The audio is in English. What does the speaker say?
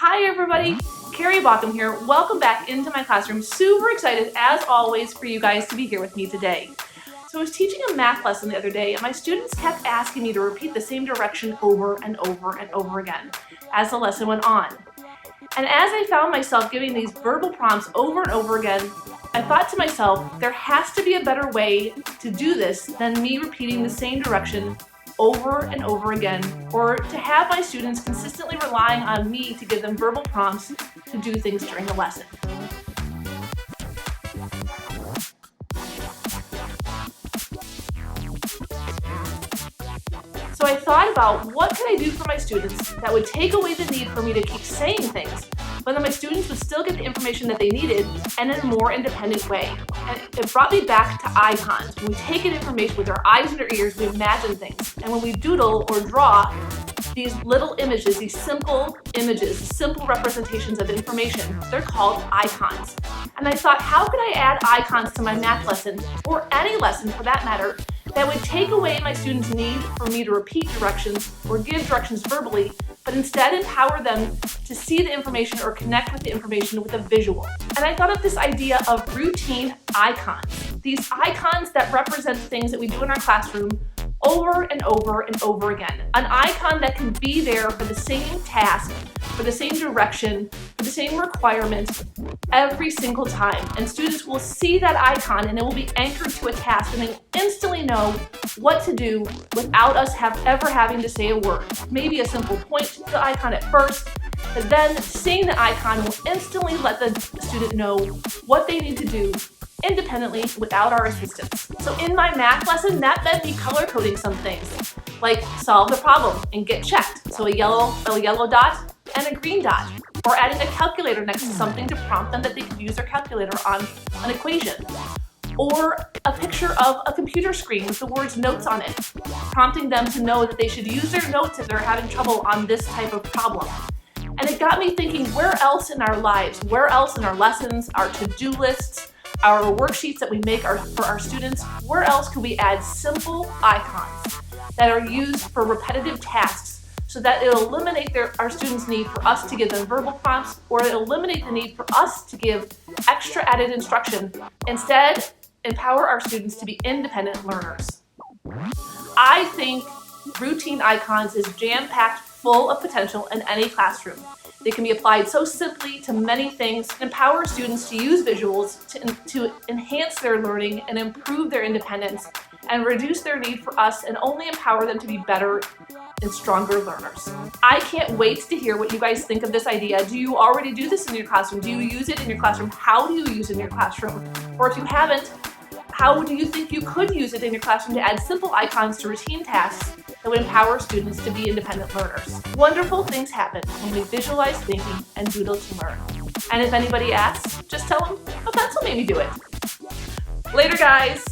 Hi everybody, Carrie Baughcum here. Welcome back into my classroom. Super excited as always for you guys to be here with me today. So I was teaching a math lesson the other day and my students kept asking me to repeat the same direction over and over and over again as the lesson went on. And as I found myself giving these verbal prompts over and over again, I thought to myself, there has to be a better way to do this than me repeating the same direction over and over again, or to have my students consistently relying on me to give them verbal prompts to do things during the lesson. So I thought about what could I do for my students that would take away the need for me to keep saying things, but then my students would still get the information that they needed and in a more independent way. And it brought me back to icons. When we take in information with our eyes and our ears, we imagine things. And when we doodle or draw these little images, these simple images, simple representations of information, they're called icons. And I thought, how could I add icons to my math lesson, or any lesson for that matter, that would take away my students' need for me to repeat directions or give directions verbally, but instead empower them to see the information or connect with the information with a visual. And I thought of this idea of routine icons. These icons that represent things that we do in our classroom over and over and over again. An icon that can be there for the same task, for the same direction, for the same requirement every single time. And students will see that icon and it will be anchored to a task and they instantly know what to do without us ever having to say a word. Maybe a simple point to the icon at first, but then seeing the icon will instantly let the student know what they need to do independently without our assistance. So in my math lesson, that meant me color coding some things, like solve the problem and get checked. So a yellow dot and a green dot, or adding a calculator next to something to prompt them that they could use their calculator on an equation, or a picture of a computer screen with the words notes on it, prompting them to know that they should use their notes if they're having trouble on this type of problem. And it got me thinking, where else in our lives, where else in our lessons, our to-do lists, our worksheets that we make for our students, where else could we add simple icons that are used for repetitive tasks so that it'll eliminate our students' need for us to give them verbal prompts, or it'll eliminate the need for us to give extra added instruction. Instead, empower our students to be independent learners. I think routine icons is jam-packed full of potential in any classroom. They can be applied so simply to many things and empower students to use visuals to enhance their learning and improve their independence and reduce their need for us and only empower them to be better and stronger learners. I can't wait to hear what you guys think of this idea. Do you already do this in your classroom? Do you use it in your classroom? How do you use it in your classroom? Or if you haven't, how do you think you could use it in your classroom to add simple icons to routine tasks that would empower students to be independent learners? Wonderful things happen when we visualize thinking and doodle to learn. And if anybody asks, just tell them a pencil made me do it. Later, guys.